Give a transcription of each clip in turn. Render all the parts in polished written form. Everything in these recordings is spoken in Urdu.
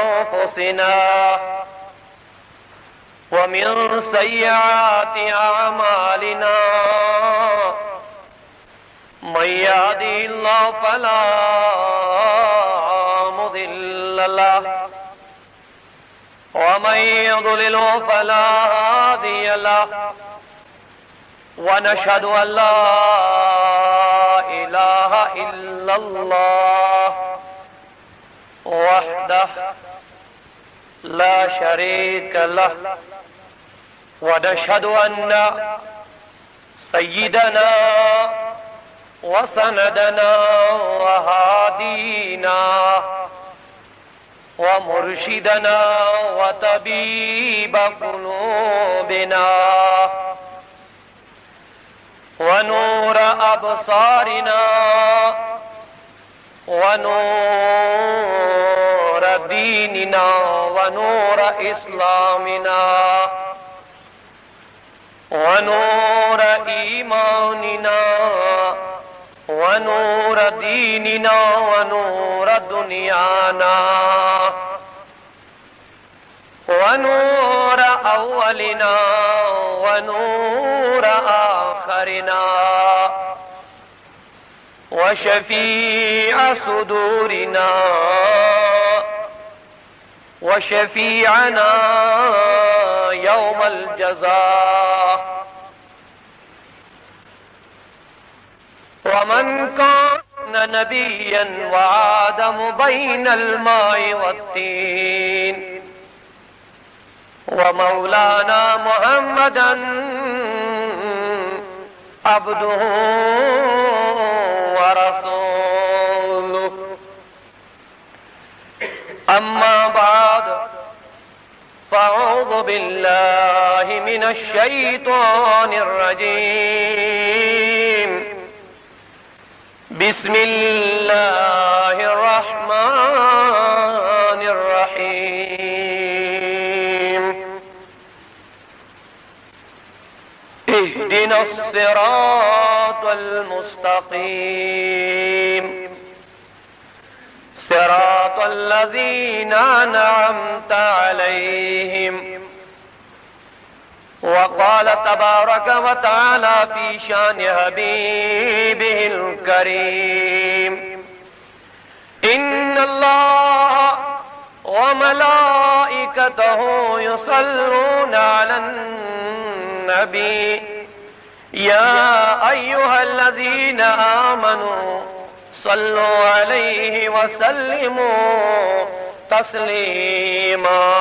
أنفسنا ومن سيئات أعمالنا من يهده الله فلا مضل له ومن يضلل فلا هادي له ونشهد أن لا إله إلا الله وحده لا شريك له ونشهد أن سيدنا وسندنا وهادينا ومرشدنا وطبيب قلوبنا ونور أبصارنا ونور ديننا ونور إسلامنا ونور إيماننا ونور ديننا ونور دنيانا ونور أولنا ونور آخرنا وشفيع صدورنا وشفيعنا يوم الجزاء ومن كان نبيا وآدم بين الماء والطين ومولانا محمدا عبده ورسوله أما بعد فأعوذ بالله من الشيطان الرجيم بسم الله الرحمن الرحيم اهدنا الصراط المستقيم صراط الذين أنعمت عليهم وقال تبارك وتعالى في شان حبيبه الكريم إن الله وملائكته يصلون على النبي يا أيها الذين آمنوا صلوا عليه وسلموا تسليما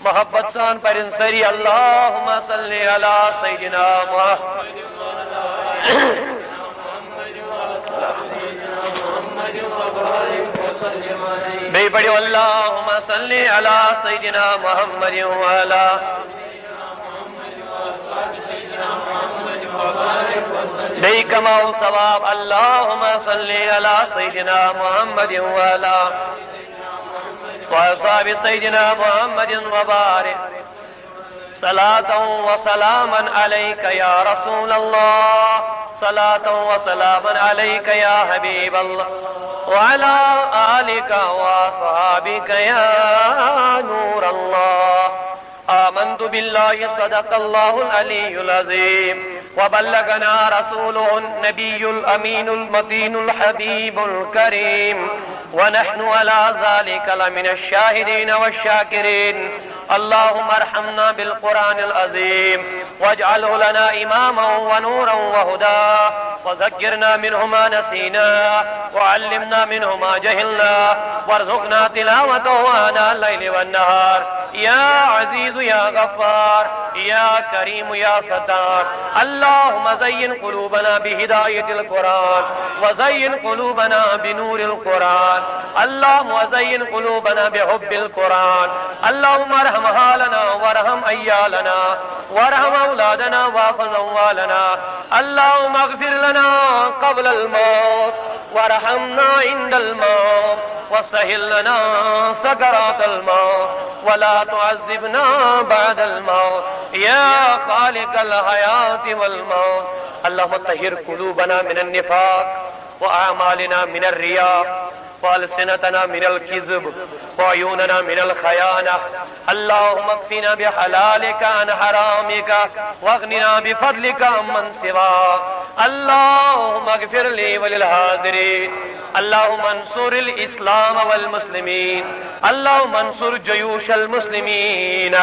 محبت سان پر انصری اللہم صلی علی سیدنا محمد بے بڑی اللہم صلی علی سیدنا محمد وعلا بے کماؤ ثواب اللہم صلی علی سیدنا محمد وعلا وأصحاب سيدنا محمد وبارك صلاة وسلاما عليك يا رسول الله صلاة وسلاما عليك يا حبيب الله وعلى آلك وأصحابك يا نور الله آمنت بالله صدق الله العلي العظيم وبلغنا رسوله النبي الأمين المتين الحبيب الكريم ونحن على ذلك لمن الشاهدين والشاكرين اللهم ارحمنا بالقرآن العظيم واجعله لنا إماما ونورا وهدى وذكرنا منه ما نسينا وعلمنا منه ما جهلنا وارزقنا تلاوته آناء الليل والنهار يا عزيز يا غفار يا كريم يا ستار اللهم زين قلوبنا بهداية القرآن وزين قلوبنا بنور القرآن اللهم زين قلوبنا بحب القرآن اللهم ارحم حالنا وارحم عيالنا وارحم أولادنا واحفظ أموالنا اللهم اغفر لنا قبل الموت وارحمنا عند الموت وسهل لنا سكرات الموت ولا تعذبنا بعد الموت يا خالق الحياة والموت اللهم طهر قلوبنا من النفاق وأعمالنا من الرياء وألسنتنا من الكذب وعيوننا من الخيانة. اللهم اكفنا بحلالك عن حرامك واغننا بفضلك عمن سواك. اللهم اغفر لي وللحاضرين. اللهم انصر الإسلام والمسلمين. اللهم انصر جيوش المسلمين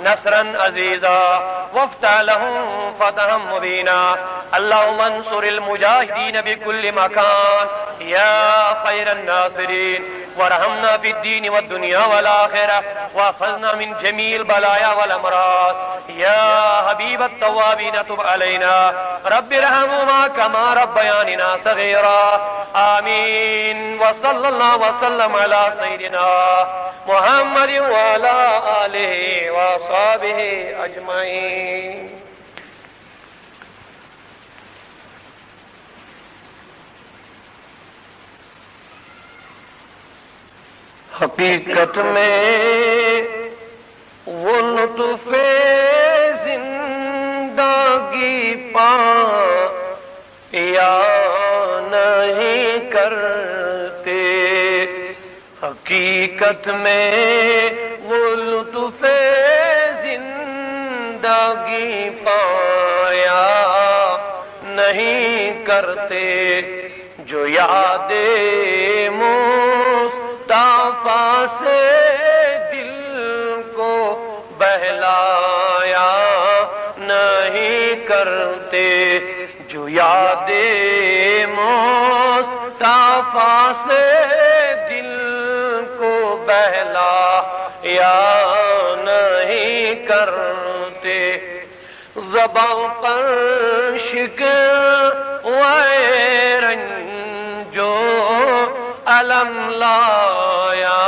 نصرا عزيزا وافتح لهم فتحا مبينا. اللهم انصر المجاهدين بكل مكان يا خير الناصرين. وارحمنا في الدين والدنيا والآخرة واحفظنا من جميع البلايا والأمراض. يا حبيب التوابين تب علينا. رب ارحمهما كما ربياننا صغيرا. آمين. وصلى الله وسلم على سيدنا محمد وعلى آله وصحبه أجمعين. حقیقت میں وہ لطف زندگی پایا نہیں کرتے. حقیقت میں وہ لطف زندگی پایا نہیں کرتے جو یاد مصطفیٰ سے دل کو بہلایا نہیں کرتے. جو یاد مصطفیٰ سے دل کو بہلایا نہیں کرتے. زبان پر شکوائے رنجو علم لایا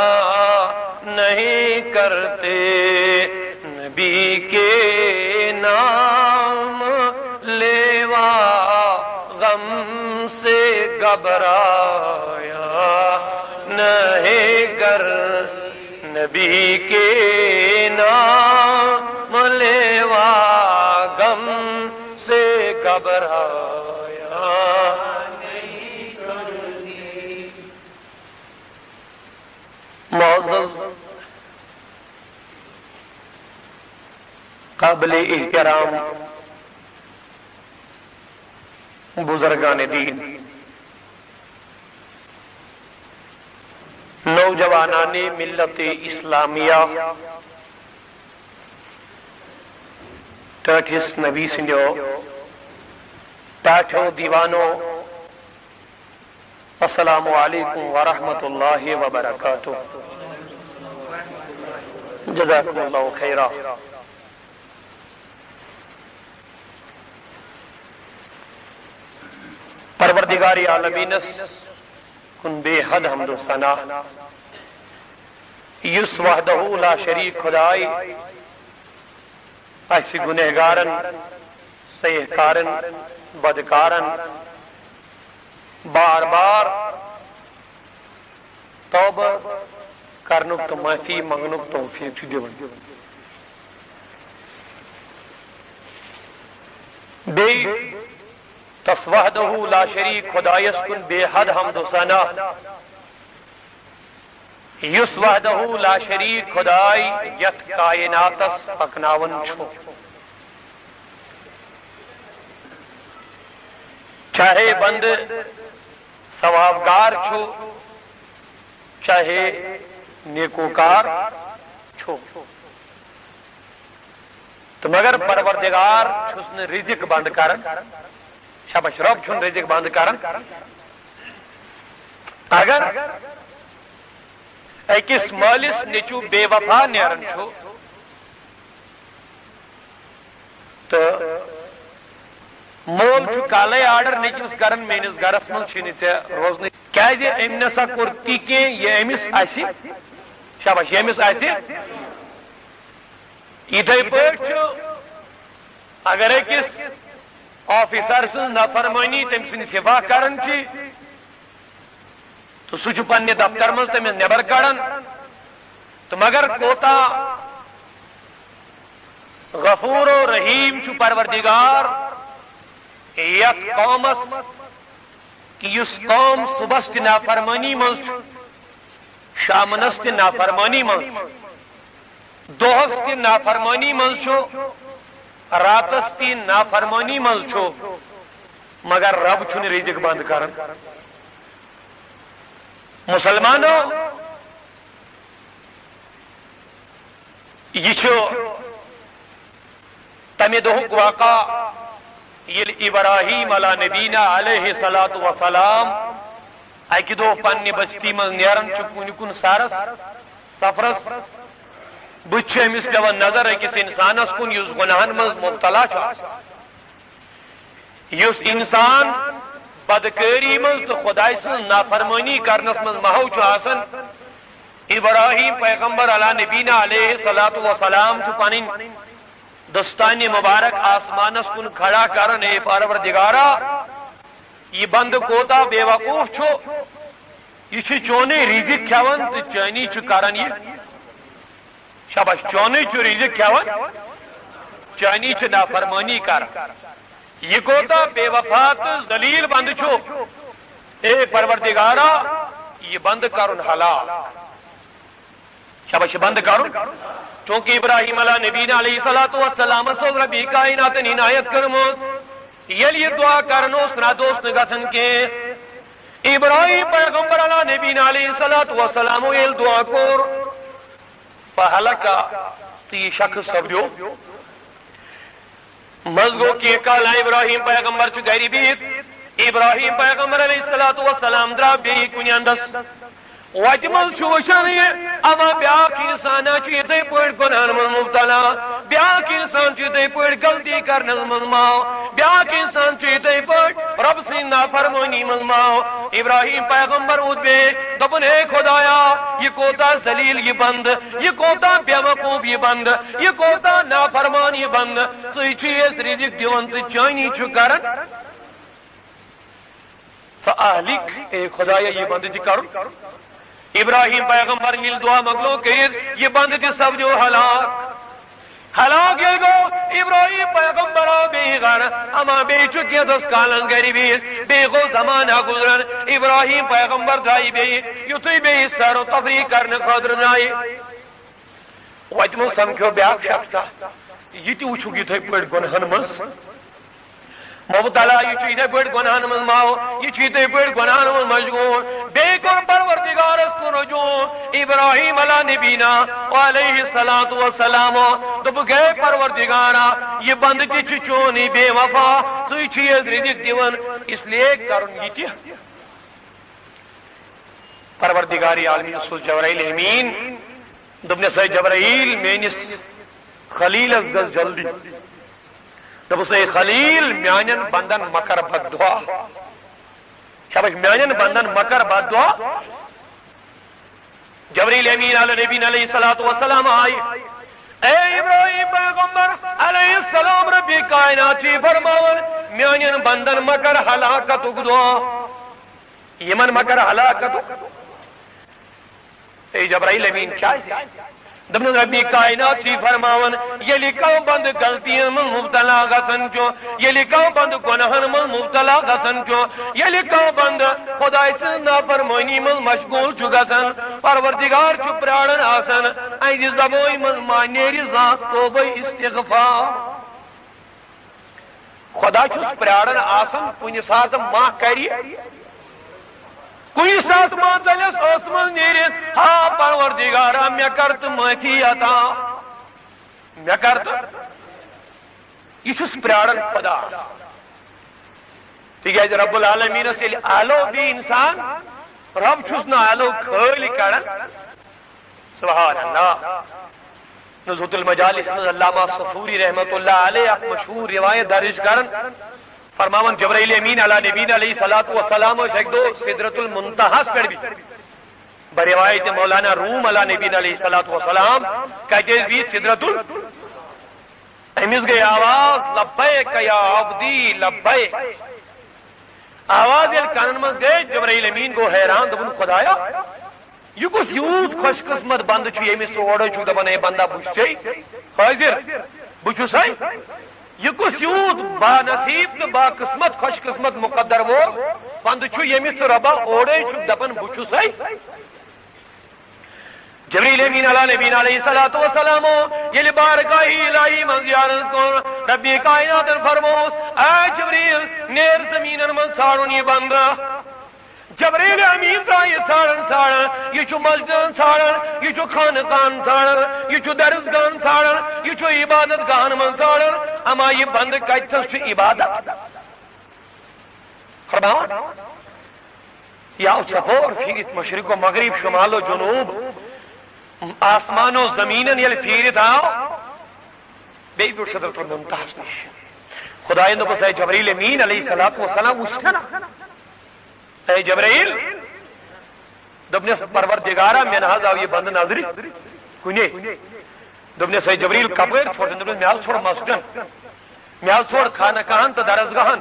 نہیں کرتے. نبی کے نام لیوا غم سے گھبرایا نہیں کر. نبی کے نام لیوا غم سے گھبرایا نہیں کرتی. معزز قابل احترام بزرگان دین، نوجوانان ملت اسلامیہ، ٹاٹھس نبی سنجو ٹاٹھو دیوانو، السلام علیکم ورحمۃ اللہ وبرکاتہ. جزاکم اللہ خیرا. پروردگار عالمینس کن بے حد حمد و ثنا یس وحدہ لا شریک خدائی ایسی گنہگارن سیہکارن بدکارن بار بار توبہ کرنک تو معافی منگنک توفیق دیون. بے تس وحدہ لا شریک خدایس کن بے حد حمد و ثنا یس وحدہ لا شریک خدائی یت کائناتس پکناون چھو. چاہے بند ثوابگار چھو چاہے نیکوکار چھو تو مگر پروردگار چھس نے رزق بند کرن. شاباش رب چھن رزق بند کرن. اگر اکس مالس نیچو بے وفا نیرن چھو تو مول چھو کالے آرڈر نیچوس کرن مینس گرس من چھنی ژے روزنی کیازِ أمۍ نسا کوٚر تی کینٛہہ یہِ أمِس آسہِ. شاباش یہِ أمِس آسہِ. یِتھے پٲٹھۍ چھُ اگر أکِس آفیسر سٕنٛز نافرمٲنی تٔمۍ سٕنٛدِ حفاظ کران چھِ تو سُہ چھُ پننہِ دفتر منٛز تٔمِس نٮ۪بر کڑان تہٕ مگر کوتاہ غفور و رحیم چھُ پروردگار یتھ قومس کہ یُس قوم صبحس تہِ نافرمٲنی منٛز چھُ شامنس تہ نافرمانی من دوہس تہ نافرمانی من چھو راتس تہ نافرمانی من چھو مگر رب چھن رزق بند کرن مسلمانوں یہ چھو تمہ دہک واقع یل ابراہیم علی نبینا علیہ الصلوۃ والسلام اکہ دہ پنہ بستی من نیران کن کن سارس سفرس بچ امس پیوان نظر اکس انسانس کن اس گناہن من مبتلا اس انسان بدکاری من تو خدائے سن نافرمانی کرنس من محو آسان ابراہیم پیغمبر علی نبینا علیہ الصلوۃ والسلام چھ پنن دستان مبارک آسمانس کن کھڑا کرن اے پروردگارا یہ بند کوتا بے وقوف چھو یہ چونے رزق کھیون تو چانی کران یہ شاباش چونے چو رزق کھیون چانی نافرمانی کر یہ کوتا بے وفات ذلیل بند چھو اے پروردگارا یہ بند کرن حلال شاباش بند کرن چونکہ ابراہیم علیہ نبینا علیہ الصلوۃ والسلام سو ربی کائنات عنایت کرمت یل یہ دعا کرنو سنا دوست گسن کے ابراہیم پیغمبر علی نبینا علیہ الصلوۃ والسلام یل دعا کور فہلکا تو یہ شخص سبدیو مزگو کی کالا ابراہیم پیغمبر چھ گری بیت ابراہیم پیغمبر علیہ الصلوۃ والسلام درا بی کنی اندس وجمل چوشن اما بیاک انسان اتھے پہ گناہن من مبتلا بیاک انسان اتھے پہ غلطی کرنس من ماؤ بیاک انسان اتھے پہ رب سن نافرمانی من ماؤ ابراہیم پیغمبر اد بے دپن اے خدایا یہ کوتا ذلیل یہ بند یہ کوتا بے وقوف یہ بند یہ کوتا نافرمان یہ بند اس رزق دیون تو چانی کرن فاہلک اے خدایا یہ بند تہ کرن ابراہیم پیغمبر نیل دعا مگلو کہ یہ بند تہ سب جو ہلاک یہ گو ابراہیم پیغمبر بے غر اما بے چکی دس کالن گری بے گو زمانہ گزرن ابراہیم پیغمبر دائی بے یتھے بے سر و تفریح کرنے خاطر دائی وجمو سمکھو بیاک شخصا یہ تہ وچھو یتھے پہ گنہن مس مبتلا یہ پہ گناہن من ماؤ یہ پہ گناہن من مشغول بے کن پروردگارس کو رجوع ابراہیم علی نبینا علیہ الصلوۃ والسلام دب گئے پروردگارا یہ بند تہ چونی بے وفا ثی رزق دیون اس لیے کرن یہ پروردگاری عالمین سو جبرائیل امین دبن سے جبرائیل مینس خلیل از گز جلدی دب سے خلیل میانن بندن مکر بد دعا شاباش میانن بندن مکر بد دعا جبریل امین علی نبی علیہ الصلوۃ والسلام آئی اے ابراہیم پیغمبر علیہ السلام ربی کائنات چی فرماون میانن بندن مکر ہلاکت دعا یمن مکر ہلاکت اے جبرائیل امین کیا دبن ربی کائنات چی فرماون یہ لکھو بند غلطیاں من مبتلا گسن چو یہ لکھو بند گناہن من مبتلا گسن چو یہ لکھو بند خدا سے نافرمانی من مشغول چو گسن پروردگار چو پراڑن آسن ایز زبوئی من مانیری ذات توبہ استغفار خدا چو پراڑن آسن کنی ساتھ ماہ کری کوئی ساتھ ماں چلس اسمن نیرت ہاں پروردگارا میں کرت معافی عطا میں کرت یہ پراڑن خدا ٹھیک ہے رب العالمین سے آلو بھی انسان رب چھس نہ آلو کھولی کرن سبحان اللہ نزہت المجالس میں علامہ صفوری رحمت اللہ علیہ مشہور روایت درج کرن فرماون جبرائیل امین علی نبینا علیہ الصلوۃ والسلام ایک دو سدرۃ المنتہا پر بھی بروایت مولانا روم علی نبینا علیہ الصلوۃ والسلام کا بھی سدرۃ امس گئی آواز لبیک یا عبدی لبیک آواز یل کانن مز گئے جبرائیل امین کو حیران دبن خدایا یہ کس یوت خوش قسمت بند چھ یمس اوڑے چھ دبن اے بندہ بچے حاضر بچو سائی یہ کس یوت با نصیب تو با قسمت خوش قسمت مقدر وہ بند چھ یمس ربا اوڑے چھ دبن بچو سائی جبریل امین علی نبینا علیہ الصلوۃ والسلام یہ بارگاہ الہی من زیارت کو ربی کائنات فرموس اے جبریل نیر زمین من ساڑن یہ بندہ جبریل امین کا یہ ساڑن یہ مسجد ساڑن یہ خانقاہ ساڑن یہ درسگاہ ساڑن یہ عبادت گاہ من ساڑن اما یہ بند کتس عبادت فرماؤ یا چپور پھیرت مشرق و مغرب شمال و جنوب آسمان و زمین یل پھیرت آو بے بیٹ صدرت المنتہا نش خدای نبس اے جبریل امین علیہ السلام وچھنا اے جبریل دبنس پروردگارہ میں نہ آو یہ بند نظری کنے دبنس اے جبریل کپر چھوڑ دبنس میال چھوڑ مسجدن میال چھوڑ خانہ کہن تو درسگاہن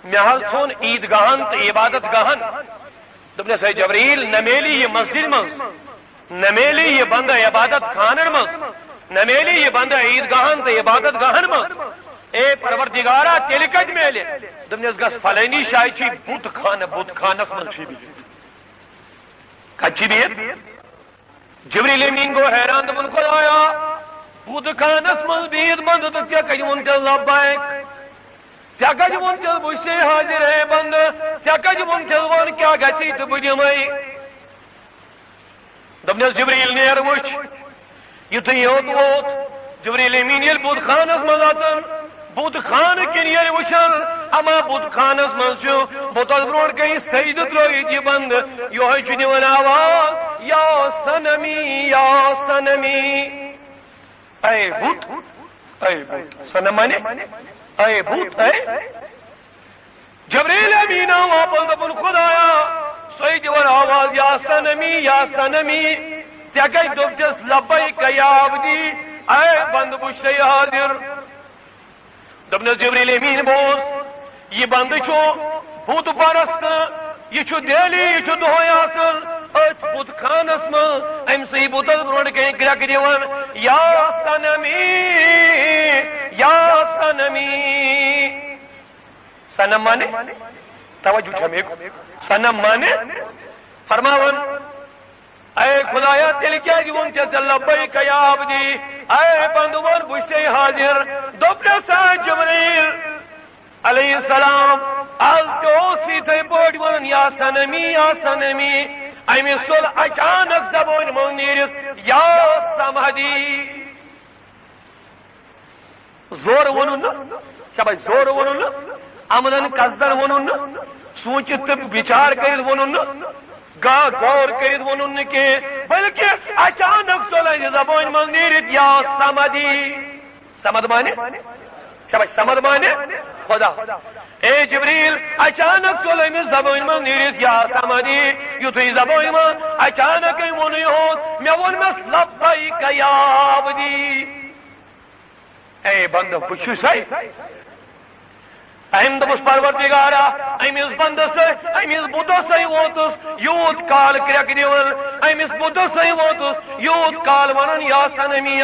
میال چھوڑ عید گاہن تو عبادت گاہن دبنس اے جبریل نمیلی یہ مسجد منز نمیلی یہ بند عبادت خانن منز نمیلی یہ بند عید گاہن تو عبادت گاہن منز اے پروردگارہ تیلی کج میلے دبنس گس فلینی شاہی چی بوت خانس من چی بھی کچی بیت جبریل امین کو حیران دبن کو آیا بوت خانس من بیت بند تو کیا کج منتظر لبائک کیا کج منتظر بجھ سے حاضر ہے بند کیا کج منتظر کیا گچی تو بجھ مئی دبنس جبریل نیر وچ یتھ یوت ووت جبریل امین یل بوت خانس من آتن بوت خان کن یل وچن اما بوت خانس من چھو بوتس برونٹ کہیں سجد تروید یہ بند یہ چھ دِوان آواز یا سنمی اے بوت سنم مانے اے بوت اے جبریل امین واپس دپن خدایا سوی دِوان آواز یا سنمی ژےٚ کتہِ دوٚپتس لبیک یا عبدی اے بند بہٕ چھُسے حاضر دبنس جبریل امین بوز یہ بند چھو بت پرست یہ دہلی یہ دہے آسان ات بت خانس من ام سی بتس برونٹ کہیں گرک دِوان یا سنمی سنم مانے توجہ چھمے سنم مانے فرماون اے خدایا تیل کیا جون ژےٚ لبیک یا عبدی اے بندوان بہٕ چھُسے حاضر دوٚپنس جبریل علیہ السلام آز تھی تھے پٲٹھۍ ونان یا سنمی امس ژوٚل اچانک زبٲنۍ منٛز نیٖرِتھ یا سمہدی زور وونُن نہٕ شاباش زور وونُن نہٕ عمدن قصدن وونُن نہٕ سوٗنچِتھ تہٕ بِچار کٔرِتھ وونُن نہٕ غور کرت ونن کی بلکہ اچانک ژوٚل اسہِ زبٲنۍ منٛز نیٖرِتھ یا سمدی سمد مانے شاباش سمد مانے خدا اے جبریل اچانک ژوٚل أمِس زبٲنۍ منٛز نیٖرِتھ یا سمدی یُتھُے زبٲنۍ منٛز اچانکے ووٚن یوت مےٚ ووٚنمس لبیک یا عبدی اے بندٕ بہٕ چھُسے أمۍ دوٚپُس پروردگارا أمِس بندس أمِس بُدس ووتُس یوٗت کال کرٛٮ۪کہٕ دِوان أمِس بُدس ووتُس یوٗت کال ونان یا سنمی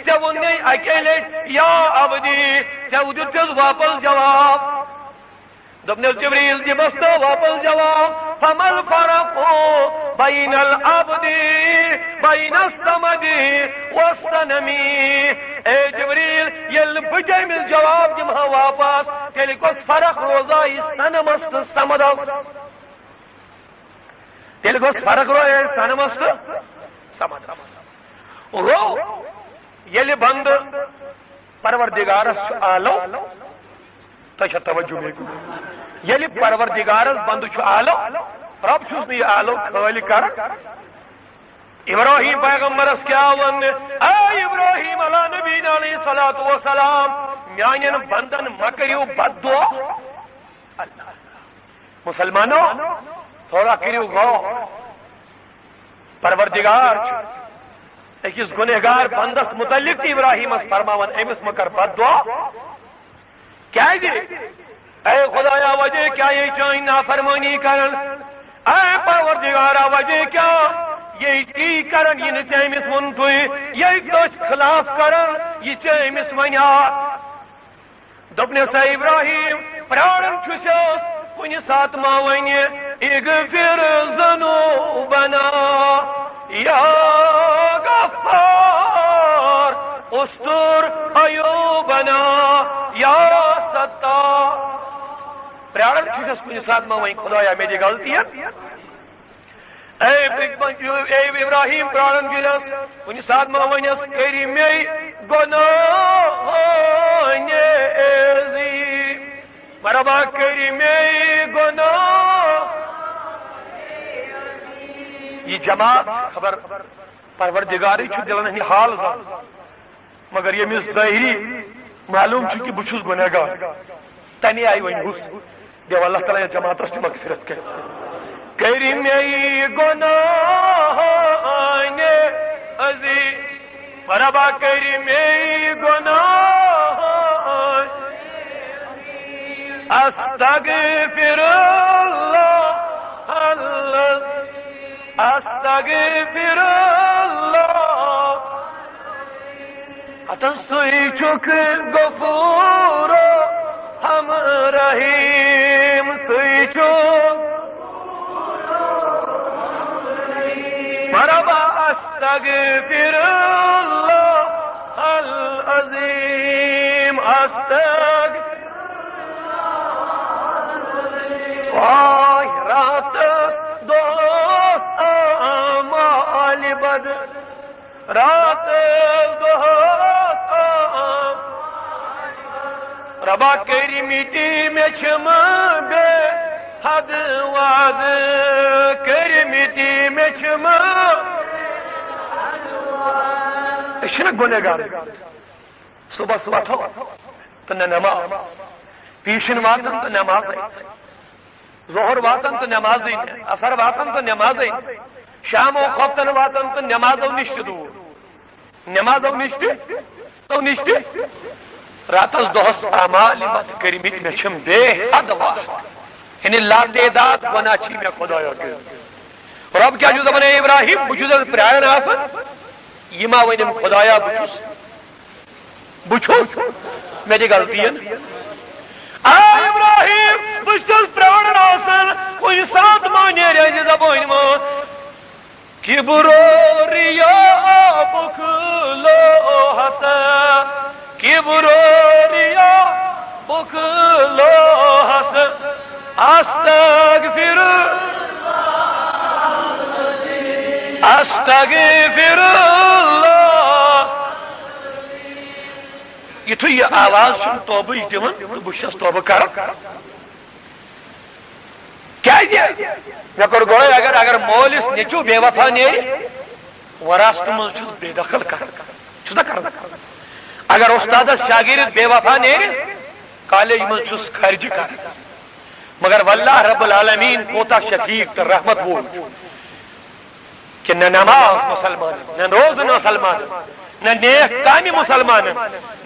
ژےٚ ووٚننے اکے لٹہِ یا عبدی ژےٚ دِتُس واپس جواب دوٚپنس جبریل دِمس تو واپس جواب فمل فرق بین العبدی بین السمدی والسنمی اے جبریل یل بہٕ أمِس جواب دِمہا واپس تیٚلہِ کۄس فرق روزا یہِ سنمس تہٕ سمدس تیٚلہِ کۄس فرق روزا سنمس تہٕ سمدس گوٚو ییٚلہِ بند پروردگارس چھُ آلو تۄہہِ چھا توجہ مےٚ ییٚلہِ پروردگارس بند چھُ آلو رب چھُس نہٕ یہِ آلو خٲلی کران ابراہیم پیغمبرس کیا ون اے ابراہیم علیہ نبینا علیہ الصلوۃ والسلام میانن بندن مکریو بد دعا اللہ مسلمانوں تھوڑا کریو غور پروردگار اکس گنہگار بندس متعلق ابراہیم فرماون امس مکر بد دعا کیا اے خدایا وجہ کیا یہ چاہیے نافرمانی کرن اے پروردگارا وجہ کیا یہ تی کرن یہ نہ امس ون تو یہ تتھ خلاف کرن یہ امس ونیات دپنس ابراہیم پرارن چھس کن سات ما ون اغفر ذنوبنا یا غفار استر ایوبنا یا ستار پریارن چھس کن سات ما وہیں خدایا میری غلطی ہے اے ابراہیم پرارن گلس کن سات ما ونس کری میں گناہ عظیم مرحبا کری میں گناہ یہ جماعت خبر پروردگاری چھ دلن ہی حال زان مگر یہ میں ظاہری معلوم چھ کہ بچھس گناہگار تنی آئی ون حس دیو اللہ تعالی جماعت اس مغفرت کرے کری میں گناہ عظیم مرحبا کری میں گناہ استغفر اللہ استغفر اللہ اتن سوئی چک غفور ہم رحیم سوئی چک مرحبا استغفر اللہ العظیم استغفر واہ راتس دوست آمال بد راتس دوست ربا کری میٹی میں چھم بے حد وعد کری میٹی میں چھم اشنک گنہگار صبح صبح تھو تو نماز پیشن واتن تو نماز ظہر واتن تو نماز اثر واتن تو نماز شام و خفتن واتن تو نماز نشت دور نماز نشت تو نشت راتس دہس اعمال بد کرمت میں چھم بے حد واحد یعنی لا تعداد گناہ چھی میں خدایا کر رب کیا جو دپان ابراہیم بچھس پرارن آسان یہ ما ونم خدایا بچھس میری غلطی ابراہیم بچھس پرارن آسان کوئی سات ما نیرے زبان ما کبرو ریا بخلو حسن کبرو ریا بخلو حسن استغفر استغفر اللہ یہ تو یہ آواز چھن توبہ دیون تو بشس توبہ کر کیا میں کر گوئے اگر مولس نیچو بے وفا نیری وراثت من چھس بے دخل کر اگر استاد شاگرد بے وفا نیری کالج من چھس خرج کر مگر واللہ رب العالمین کوتا شفیق تر رحمت وہ کہ نہ نماز مسلمان نہ روز مسلمان نہ نیک کامی مسلمان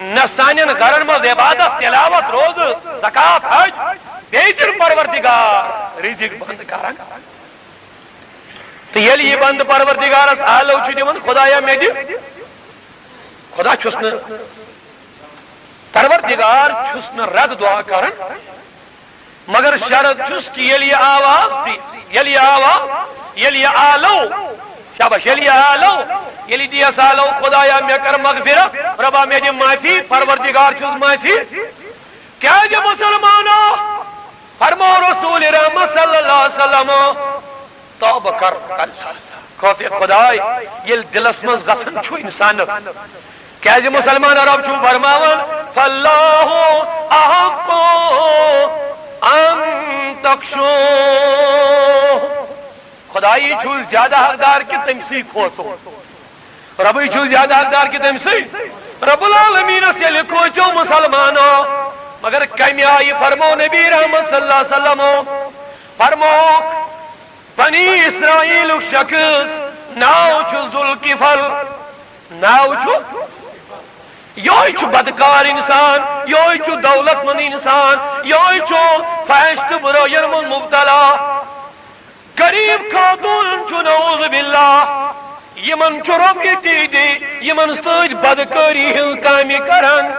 نہ سانین گھرن مز عبادت تلاوت روز زکات حج بیتر پروردگار رزق بند کران تو یل یہ بند پروردگارس آلو چھ دیون خدایا میں دی خدا چھس نہ پروردگار چھس نہ رد دعا کران مگر شرط چھس کہ یلی آواز دی یلی آواز یلی آلو شاباش یلی آلو یلی دیا سالو خدایا میں کر مغفرت ربا میں دی معافی پروردگار چھس معافی کیا جی مسلمانوں فرمو رسول رحمت صلی اللہ علیہ وسلم توبہ کر خوف خدای یل دلس مز گژھان چھو انسانس کیا جی مسلمان رب چھو فرماون فاللہ احق ان تخشو خدائی چھو زیادہ حقدار کی تم سے کھوچو ربی چھو زیادہ حقدار کی تم سے رب العالمین سے لکھو چھو مسلمانوں مگر کمی آئی فرمو نبی رحمت صلی اللہ علیہ وسلم فرمو بنی اسرائیل شخص ناو چھو ذوالکفل ناو چھو یوی چھو بدکار انسان یوی چھو دولت مند انسان یوی چھو فحش تہ برائین من مبتلا غریب خاتون چھو نعوذ باللہ یمن چھو رب یتی دی یمن سۭتۍ بدکاری ہن کامی کران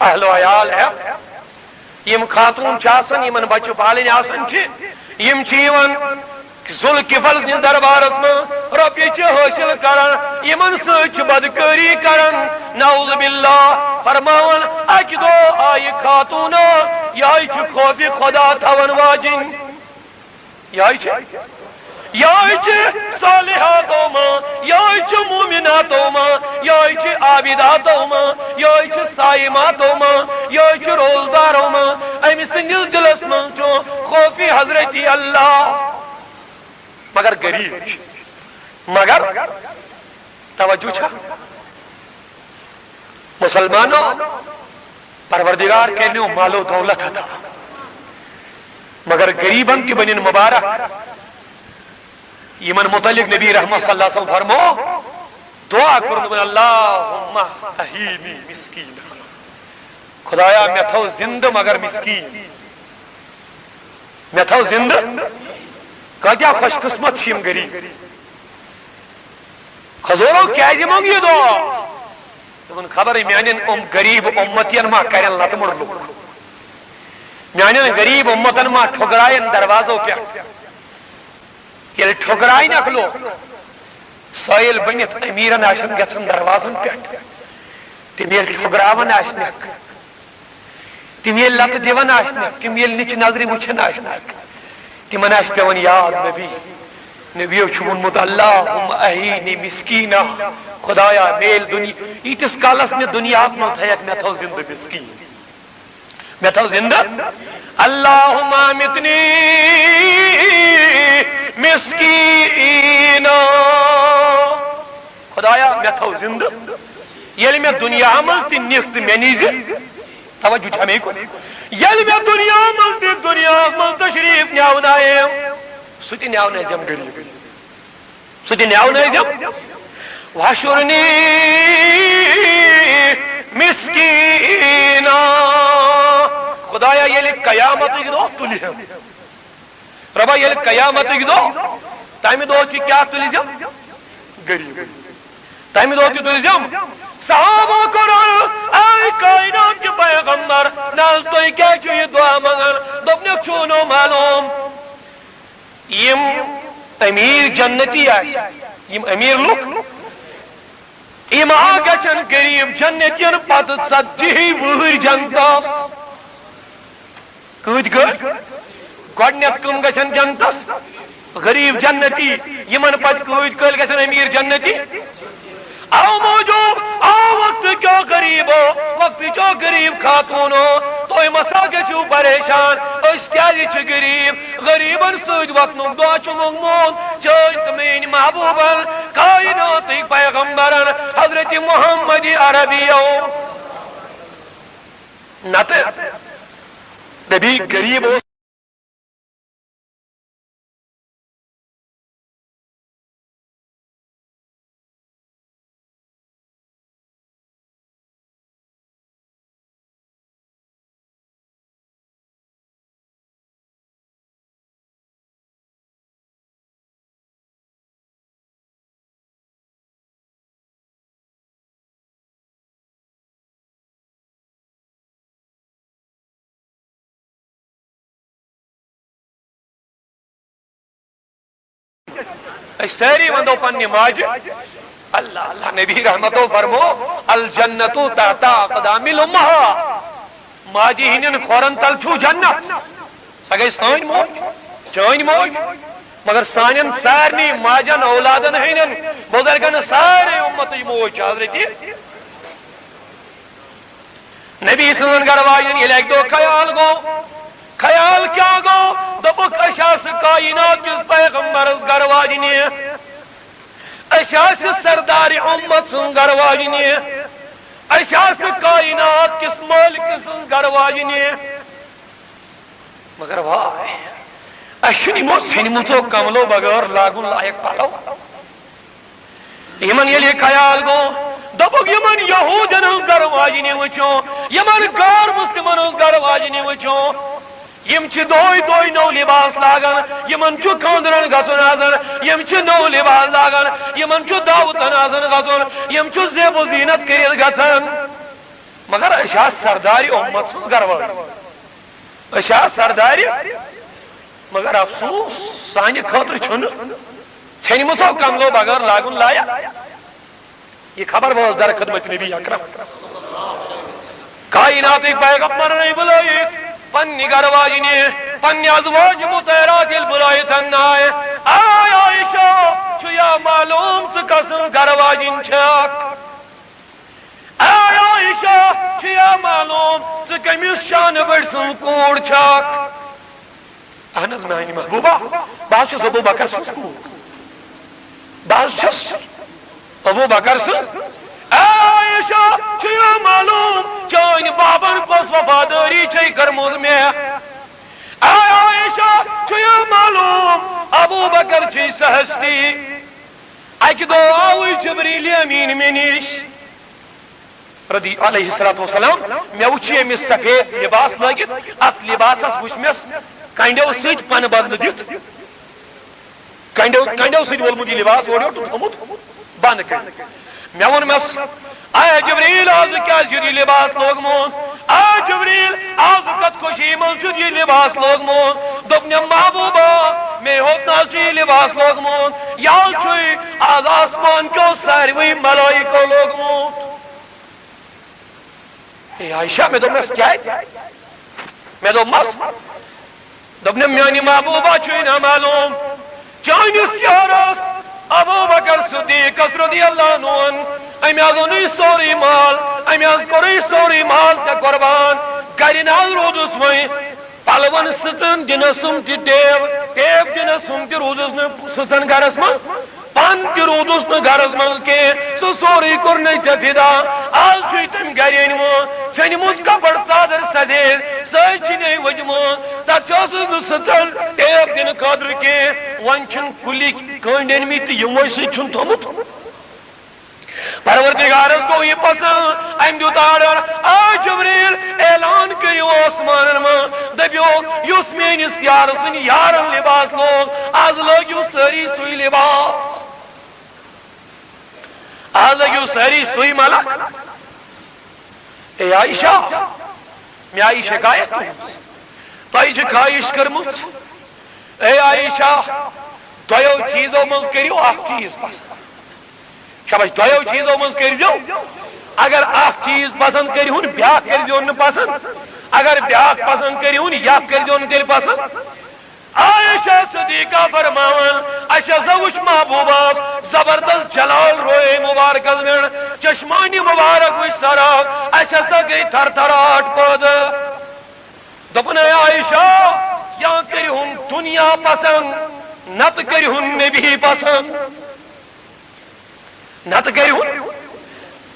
اہل و عیال ہے یم خاتون چھ آسان یمن بچہ پالن آسان چھ یم چھ یوان ذوالکفل سٕنٛدِ دربارس منٛز رۄپیہِ چھِ حٲصِل کران یِمن سۭتۍ چھِ بدکٲری کران نعوذ باللہ فرماون اکہِ دۄہ آیہِ خاتوٗنا یہے چھُ خوفہِ خدا تھاون واجِنۍ یہے چھِ صالحاتو منٛز یہے چھِ مومناتو منٛز یہے چھِ عابداتو منٛز یہے چھِ صائماتو منٛز یہے چھِ روزدارو منٛز أمۍ سٕنٛدِس دِلس منٛز چھُ خوفِ حضرت اللہ مگر غریب مگر توجہ چھا مسلمانوں پروردگار کہنے مال و دولت عطا مگر غریبن کی بنین مبارک یمن متعلق نبی رحمت صلی اللہ علیہ وسلم فرمو دعا کرن اللہم احینی مسکین خدایا میں تھو زندہ مگر مسکین میں تھو زندہ کیا خوش قسمت شیم غریب حضورو کیا منگ یہ دعا تمن خبر میانن غریب امتین ما کرن لتمر لوگ میانن غریب امتن ما ٹھکرائن دروازوں پہ یل ٹھکرائن اک لوگ سائل بنت امیرن آشن گژھن دروازن پہ تم یل ٹھکراون آشنک تم یل لت دون آشنک تم یل نچ نظر وچھن آشنک تمن آس پیون یاد نبیو چھ وونمت اللہم احینی مسکینا خدایا میل دنیا ایتس کالس میں دنیا من تھیک میں تھو زندہ مسکین میں تھو زندہ اللہم امتنی مسکینا خدایا میں تھو زندہ یل میں دنیا من تی نفت میں نیز توجہ ہمیں کو یل میں دنیا من تشریف نیاونائے ستی نیاونائزم غریب ستی نیاونائزم وحشرنی مسکینا خدایا یل قیامت دو تلیم ربا یل قیامت دو تامی دو کی کیا تلیم غریب تامی دو کی تلیم صحابہ کرن اے کائنات کے پیغمبر نال تو کیا چاہیے دعا مگر دبنے چھونو معلوم یم امیر جنتی آشا یم امیر لوگ یم آگا چن غریب جنتین پت ژتجی وہر جنتس کت گۄڈنیتھ کم گژھن جنتس غریب جنتی یمن پت کل گژھن امیر جنتی آو موجود آو وقت کیا غریب ہو وقت جو غریب خاتون ہو تو مسا گھو پریشان اس کیا غریب غریبن سید وقت دعا منگمون چاہت مین محبوبن کائنات پیغمبرن حضرت محمد عربی نت نبی غریب ہو ساری وندو پنی ماج اللہ اللہ نبی رحمتو فرمو الجنتو تحت اقدام الامہات ماجی ہنین کھورن تل چھو جنت سگئی سان موج چان موج مگر سانین سارنی ماجن اولادن ہنین بزرگن سارے امت موج حضرتی نبی صلی اللہ علیہ وسلم یہ ایک دو خیال گو خیال کیا گو دبک اشاس کائنات کس پیغمبر اس گرواجنی اشاس سردار امت سن گرواجنی اشاس کائنات کس مالک سن گرواجنی مگر واہ اشنی مو سنمو تو کملو بغیر لاگن لائق پالو یمن یہ خیال گو دبک یمن یہودن اس گرواجنی وچو یمن غیر مسلمن اس گرواجنی وچو یم چھ دوئی نو لباس لاگن یمن چھ خاندرن گھن آزن یم چھ نو لباس لاگن یمن چھ دعوتن آزن گھن یم چھ زیب و زینت کرت گھن مگر اشا سرداری امت سن گرواج اشا سرداری مگر افسوس سانہ خاطر چھن ژھنمژو کملو بغیر لاگن لایا. یہ خبر واز در خدمت نبی اکرم کائنات پیغمبر نے بلائیت پنی گھر واجنی پنی ازواج مطہرات بلائیت انائے آیا عائشہ چھیا معلوم سے قسم گھر واجن چھک. آیا عائشہ چھیا معلوم سے کمیس شان برسن کوڑ چھک. اہنز میانی محبوبہ بعض چھس ابو بکر سن کوڑ بعض چھس ابو بکر سن. عائشہ چھیا معلوم چان بابن کس وفاداری چھے کرموز میں. عائشہ چھیا معلوم ابو بکر چھے سہستی. اکی دو آوی جبریل امین میں نیش رضی علیہ السلام میں وچھی امس سفید لباس لگت ات لباس وچ مس کنڈو سیت پن بدل دت کنڈو سیت ولمت یہ لباس اوڑ تھومت بند کر. میں ون مس آیا جبریل آز کیا یہ لباس لوگمون. آیا جبریل آز کت خوشی من یہ لباس لوگمون. دپنے محبوبہ میں ہوتا چی لباس لوگمون یا چھوئی آز آسمان کو ساروی ملائکو لوگمون. اے عائشہ میں دپنس کیا ہے میں دپمس دپنے میانی محبوبہ چھوئی نہ معلوم چانس یارس ابو بکر صدیق رضی اللہ عنہ امی از اونی سوری مال امی از کوری سوری مال تے قربان گھر ناز رودس وئی پلون ستن دنسم تی ٹیب دنسم تی روزس نے سسن گھرس من پن تی رودس نے گھرس من کے سو سوری کرنے تے فدا. آج چھوئی تم گھر انمون چھنی مجھ کپڑ چادر سدید سائی چھنے وجمون تا چوسس ستن ٹیب دن خاطر کے ون چھن کلی کانڈن می تی یموئی سے چھن تھومت. پروردگارس کو یہ پسند ام دیت آرڈر آ جبریل اعلان کریو آسمان من دپیو یس میانس یار سن یارن لباس لوگ آز لگیو ساری سوئی لباس آز لگیو ساری سوئی ملک. اے عائشہ میں آئی شکایت تائی چھ خواہش کرمت. اے عائشہ دویو چیزوں من کریو اخ چیز پسند شاباش دویو چیزوں من کرزو. اگر اخ چیز پسند کریون بیاکھ کرزون پسند اگر بیاکھ پسند کریون یک کرزون تیل پسند. عائشہ صدیقہ فرماون اچھا زوج محبوباس زبردست جلال روئے مبارک ازمین چشمانی مبارک وش سراغ اچھا سا گئی تھر تھراٹ پود. دپن اے عائشہ یا کریون دنیا پسند نت کریون نبی پسند. نت کریون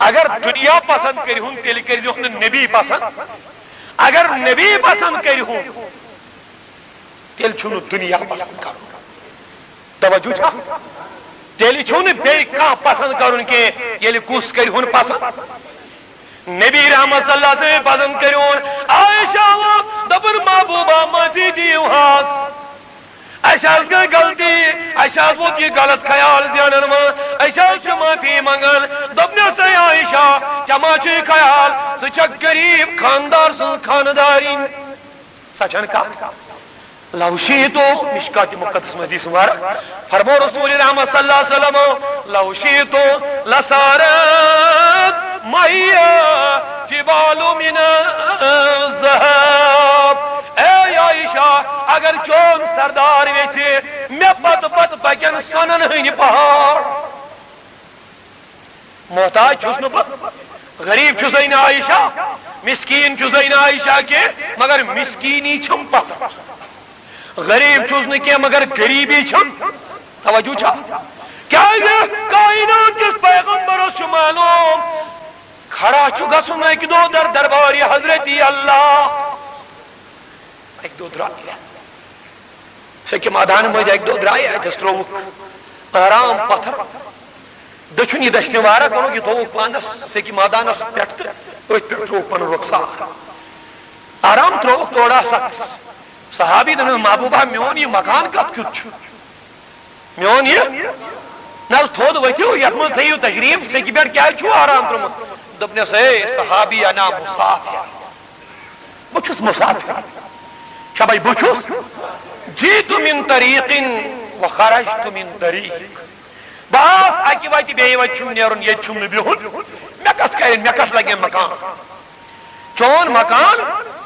اگر دنیا پسند کریون تیل کریون نبی پسند. اگر نبی پسند کریون تیل چھونا دنیا پسند کرن. توجہ چھا تیل چھونا بے کان پسند کرن کے یلی کس کریون پسند نبی رحمت صلی اللہ سے پسند کریون. عائشہ دبر محبوبہ معافی دیو ہاس اشاز گئی غلطی اشاز وہ کی غلط خیال زیانن من اشاز چھ معافی منگن. دپنے سے عائشہ چما چھ خیال سچک غریب خاندار سن خانداری سچن کہا لو شئتو مشکات مقدس حدیث مبارک فرمو رسول رحمت صلی اللہ علیہ وسلم لو شئتو لسارت میا جبال من الذهب. اے عائشہ اگر چون سردار ویچے میں پت پکن سنن ہنی پہاڑ. محتاج چھس نہ غریب چھسین عائشہ مسکین چھسین عائشہ کے مگر مسکینی چھم پسند. غریب چھس نہ کی مگر غریبی چھم. توجہ چھا کیا یہ کائنات کس پیغمبر اس معلوم کھڑا چھو گسن ایک دو در درباری حضرت اللہ ایک دو درائی سکی مادان مجھے ایک دو درائی ہے دسترو آرام پتھر دچھنی دشنوارا کنو کی دو پانس سکی مادان اس پیٹت اوچ پیٹرو پن رکسار آرام ترو توڑا سکس صحابی دن محبوبہ میون یہ مکان کت کت چھو میون یہ ناز تھود وچیو یتمن تھیو تشریف سکی بیٹ کیا چھو آرام ترو دبنے سے صحابی انا مسافر بچس مسافر شابائی بچس جیت من طریق وخرجت من طریق بس اکی وتی بیٚیہِ وتہِ چھُم نیرُن ییٚتہِ چھُم نہٕ بِہُن مےٚ کتھ کرِ مےٚ کتھ لگیم مکان چون مکان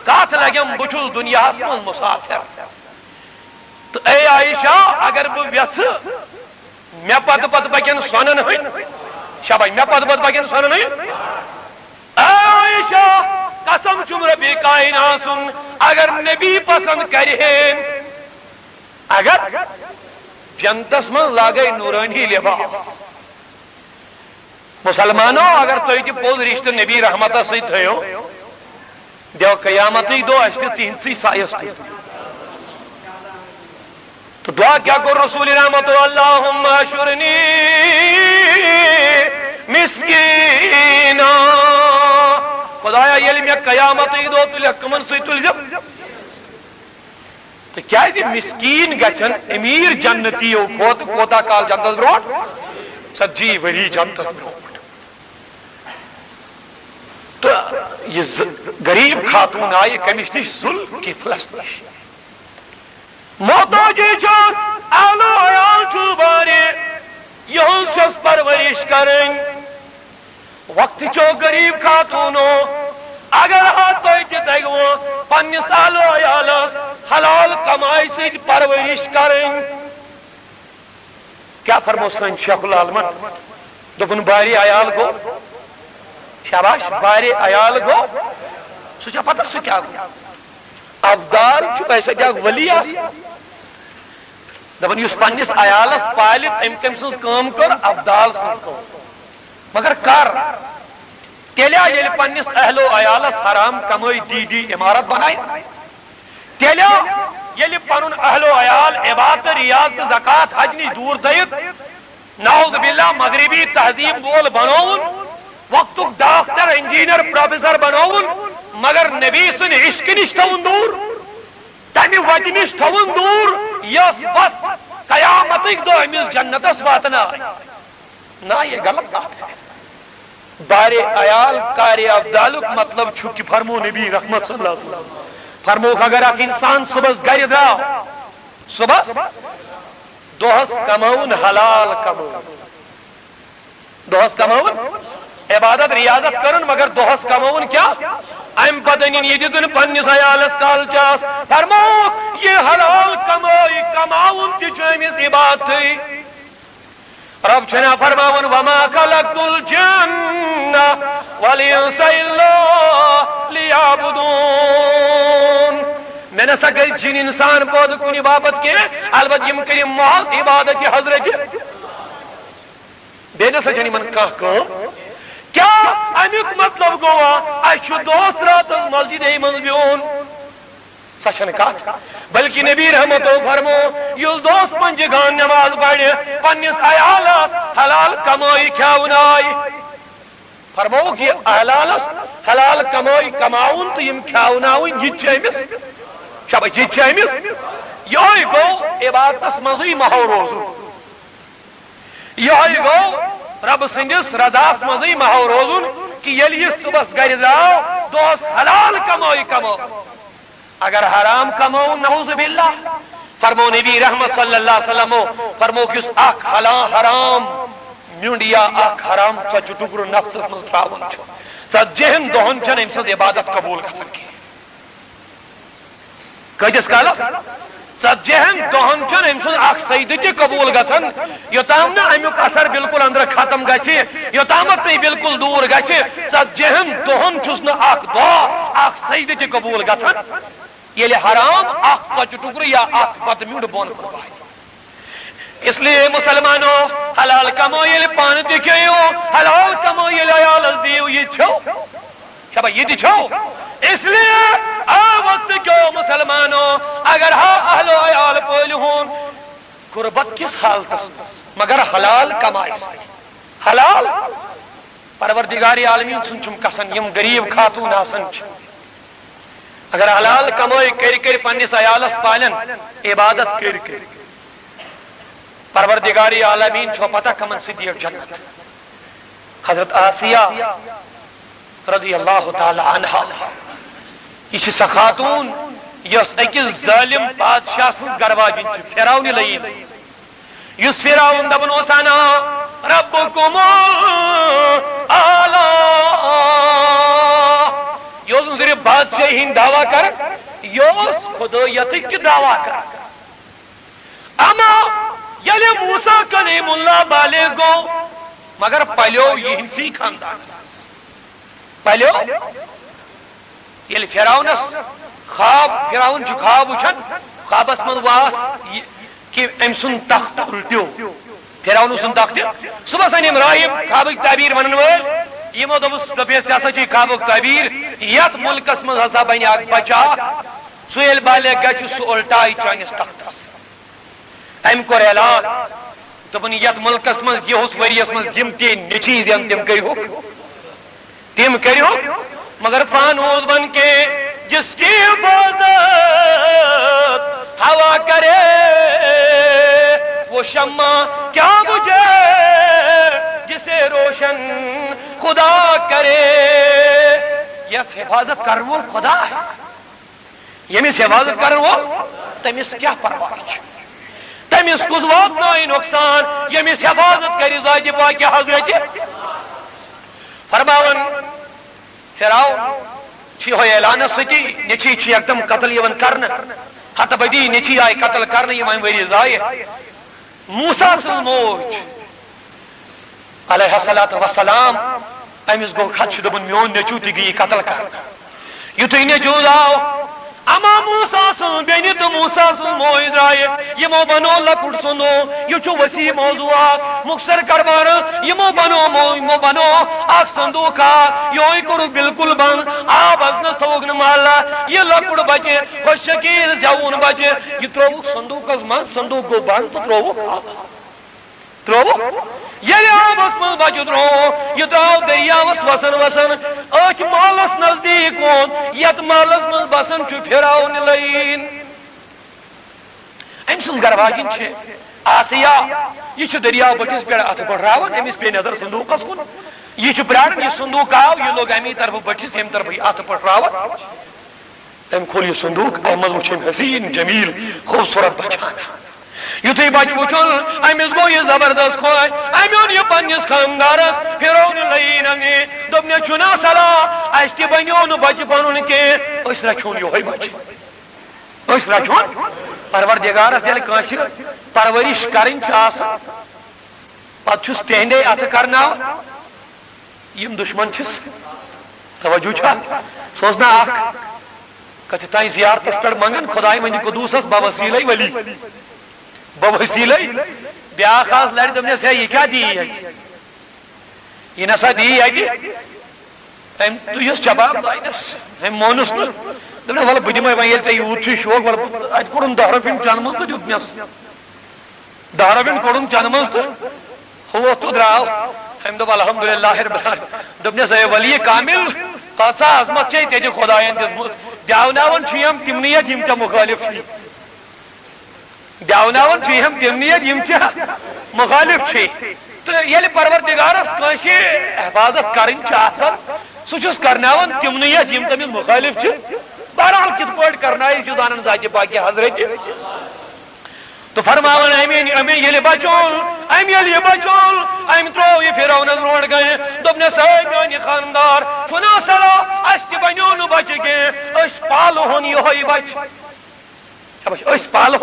کتھ لگیم بہٕ چھُس دُنیاہس منٛز مُسافر تہٕ اے عائشہ اگر بہٕ یژھٕ مےٚ پتہٕ پکن سۄنن ہٕنٛدۍ شاباش مےٚ پتہٕ پکن سۄنن ہٕنٛدۍ اے عائشہ قسم چھُم ربی کائنات سُنٛد اگر نبی پسند کرِہین اگر جنتس من لاگے نورانی لباس مسلمانوں اگر تُہۍ تہِ پوٚز رشتہٕ نبی رحمتس سۭتۍ تھٲیِو دیو قیامتٕکۍ دۄہ اسہِ تہِ تِہنٛدسٕے سایس تُل تو دعا کیا کو رسول رحمت اللہم اشرنی مسکینا خدایا ییٚلہِ مےٚ قیامتٕکۍ دۄہ تُلکھ کٕمن سۭتۍ تُلزِ تو کیا مسکین گھن امیر جنتیو کھوت کوتا کال جنتس برونٹ 40 ؤری جنتس برونٹ تو یہ غریب خاتون آئی کمس نش ذوالکفلس نش محتاجی چھس اہل و عیال چھو بارے یہنز چھس پرورش کریں وقت چو غریب خاتونو اگر ہاتھ تہ دگو پنس اہل و عیالس حلال کمائی سے پرورش کریں کیا فرمو سن شیخ العالمن دپن باری عیال گو شاباش باری عیال گو سوچا پتہ سو کیا گو ابدال چھ ایسا کیا ولی آس دپن یس پنس عیالس پالت ام کم سن کام کر ابدال سن کام مگر کر تیلیا یل پنس اہل و عیالس حرام کمائی دی عمارت بنائی تیلیا یل پن اہل و عیال عبادت ریاض زکات حج نش دور دیت نعوذ باللہ مغربی تہذیب وول بنون وقت ڈاکٹر انجینئر پروفیسر بنون مگر نبی سن عشق نش تھون دور تمہ وتہ نش تھون دور یس وت قیامتک دہ امس جنتس واتنا نہ یہ غلط بات ہے بار عیال کار ابدالک مطلب چھو کہ فرمو نبی رحمت صلی اللہ علیہ وسلم فرمو اگر اک انسان صبح گر درا صبح دہس کمون حلال کمون دہس کمون عبادت ریاضت کرن مگر دہس کمون کیا ام پتن یہ دن پنس عیالس کال چاس فرمو یہ حلال کمائی کماون تمس عبادت رب چھنا فرماون وما خلقت الجن والانس الا لیعبدون میں نہ سا کر جن انسان پود کنی باپت کے البت یم کری محض عبادت حضرت بے نہ سجنی من کہاں کیا امیک مطلب گوا اچھو دوست رات مسجد من بیون سچن کات بلکہ نبی رحمت فرمو یل دوست پنج گان نماز پڑھ پنس عیالس حلال کمائی کھاون آئی فرمو کہ حلالس حلال کمائی کماؤن تو یم کھاون آئن یہ امس شاباش یہ امس یہ گو عبادتس مزی مہو روزو یہ گو رب سندس رضاس مزی مہو روزن کہ یل یہ صبح گر درو دوس حلال کمائی کمو اگر حرام کمو نعوذ باللہ فرمو نبی رحمت صلی اللہ علیہ وسلم فرمو کہ اس اخ حرام میونڈ یا اخ حرام ژتجی ٹکر نفسس من تراون ژتجہن دہن چھ ام سز عبادت قبول گژھان کی کتس کالس ژتجہن دہن چھ ام سز اخ سجدہ تہ قبول گژھان یوتام نہ امیک اثر بالکل اندر ختم گژھِ یوتامت تہ بالکل دور گژھِ ژتجہن دہن چھس نہ اخ دعا اخ سجدہ تہ قبول گژھان یل حرام اخ ژتجی ٹکر یا اخ بت میونڈ بون کھوائے اس لیے مسلمانوں حلال کمو یل پان تہ کھیو حلال کمو یل عیالس دیو یہ چھو شبا یہ چھو اس لیے آ وقت کیوں مسلمانوں اگر ہاں اہل و عیال پول ہون قربت کس حالت مگر حلال کمائی حلال پروردگار عالمین سن چم کسن یم غریب خاتون آسن اگر حلال کمائی کر پنس عیالس پالن عبادت کر پروردگار عالمین چھو پتہ کمن سے دیو جنت حضرت آسیہ رضی اللہ تعالی عنہ یہ سا خاتون یس اکس ظالم بادشاہ سن گرواجن فرعون لین یس فرعون دبن اوسانا ربکم اعلی یہ صرف بادشاہ ہند دعویٰ کر یہ خدایت کی دعویٰ کر اما یل موسیٰ کلیم اللہ بالغ گو مگر پلیو یہ خاندان پلیو یل فرعونس خواب فرعون خواب وچھن خوابس من واس کہ ام سن تخت الٹیو فرعون سن تخت صبح سن ابراہیم خوابک تعبیر ونن ول یمو دبس دپیس ہسا چھ خوابک تعبیر یت ملکس من ہسا بن اک بچا سہ یل بالغ گژھِ سہ الٹائی چانس تختس ام کور اعلان دپن یت ملکس من یہس وریس من یم تی نچیز یم تم کریو مگر فانوس بن کے جس کی حفاظت ہوا کرے وہ شمع کیا مجھے جسے روشن خدا کرے یت حفاظت کر وہ خدا ہے یمس حفاظت کر وہ تمس کیا پرواہ تمس کس واتنائے نقصان یمس حفاظت کر ذات پاک حضرت فرماون فرعون چھ اعلان ستی نچی چھ یکدم قتل یون کرن ہتھ بدی نچی آئی قتل کرن یہ وری زائے موسیٰ سن موج علیہ الصلوۃ والسلام امس گو خدش دبن میون نچو تہ گئی قتل کر یتھے نچو آو اما موسیٰ سن بینی تو موسیٰ سن موج درائے یمو بنو لکڑ سنو یہ چھ وسیع موضوعات مختصر کربار یمو بنو اخ صندوق یہ کرو بالکل بند آب ازنس تھوک محلہ یہ لکڑ بچے خوش شکیل زیون بچے یہ تروک صندوق من صندوق گو بند تو تروک یل آبس من بچہ ترو یہ تراو دریاوس وسن اچ مالس نزدیک وون یت مالس من بسن چھ فرعون لین ام سن گرواجن چھ آسیا یہ دریاو بٹس پہ ات بڑھاون امس پہ نظر صندوقس کن یہ پران یہ صندوق آو یہ لوگ امی طرف بٹس ام طرف ات پڑھاون ام کھول یہ صندوق احمد وچھن حسین جمیل خوبصورت بچانا یتھے بچ وچھن امس گو یہ زبردست خوش امیون یہ پنس خاندارس فرعون لین انگے دپنے چھنا صلاح اس تہ بنیو نہ بچہ پنن کی اس رچھون یہ بچہ اس رچھون پروردگارس یل کانس پرورش کرن پتہ چھس تہندے ات کرنا یم دشمن چھس توجہ چھا سوزنا اخ کتھ تائیں زیارتس پہ منگن خدائے مند قدوسس بوسیلے ولی بوسیلے بیاخ آس لڑ دپنس ہے یہ کیا دی یہ نسا دی تو یس جواب دائنس مونس نا دپنا ول بہ دمے ویل ژے یوت چھ شوق ول ات کوڑن 10 رۄپین چند مز تو دیتنس 10 رۄپین کوڑن چند مز تو ہو تو دراو ہم دپ الحمدللہ رب العالمین دپنس اے ولی کامل قاصا عظمت چھ تے خدایان دسمس دیاوناون چھ یم تمنیت یم چھ مخالف چھ دیاوناون چھ یم تمنیت یم چھ مخالف چھ تو یل پروردگارس کانس حفاظت کرن چھ آسان سہ چھس کرناون تمنیت یم تمس مخالف چھ بہرحال کت پٲٹھۍ کرنائے چھ زانن ذات پاک حضرت تو فرماون امی یل بچول ام یل بچول ام ترو یہ فرعون روڈ گئے دپنس اے میون خاندار چھنا صلاح اس تہ بنیو نہ بچہ کی اس پالو ہن یہ بچ اس پالو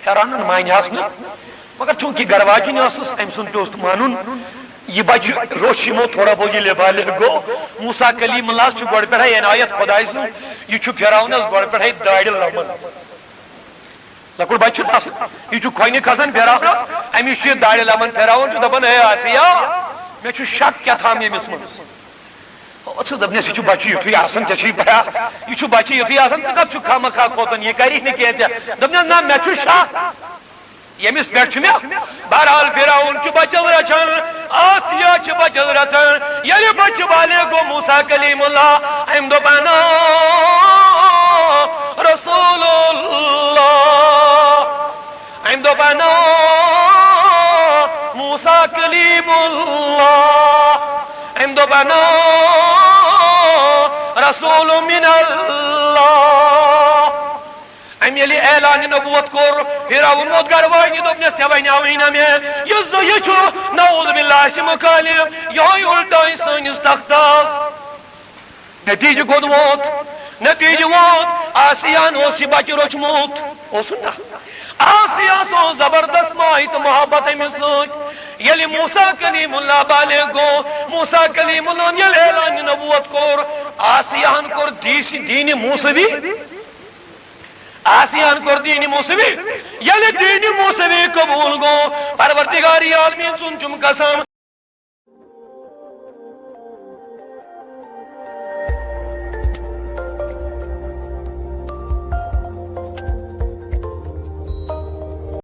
حیران مانیاس نا مگر چونکہ گرواجن ٲسٕس ام سن پیوس مانن یہ بچہ روش یمو تھوڑا بہت یہ بالغ گو موسیٰ کلیم اللہ گۄڈٕ پٮ۪ٹھے عنایت خدائے سن یہ فرعونس گۄڈٕ پٮ۪ٹھے داڑِ لمن لکڑ بچہ یہ کھۄنہِ کھسان فرعونس امس داڑِ لمن فرعون دپان اے آسیا مے شک کیا تھام یمس من دپنس یہ بچہ یتھے آسان ژے پیا یہ بچہ یتھے آسان ژٕ کتھ چھُکھ خامخا کھوژان یہ کری نہٕ کینٛہہ ژےٚ دپنس نہ مے شک یمس پہ بہرحال فرعون بچل رچان آسیا بچل رچان یل بچہ بالغ گو موسیٰ کلیم اللہ ام دپان رسول اللہ ام دپان موسیٰ کلیم اللہ ام دپان رسول من اللہ ام یلی اعلان نبوت کور فرعون موت گر وانی دوپنس یا ونیاوینا میں یہ چھو نعوذ باللہ سے مخالف یہ الٹائی سانس تختاس نتیجہ گود ووت نتیجہ ووت آسیان اس بچہ روچموت اوسن آسیہ سو زبردست ماہیت محبت امس ست یلی موسیٰ کلیم اللہ بالغ گو موسیٰ کلیم اللہ یل اعلان نبوت کور آسیان کور دین موسوی آسیان کور دین موسوی یلی دین موسوی قبول گو پروردگاری عالمین سن چم قسم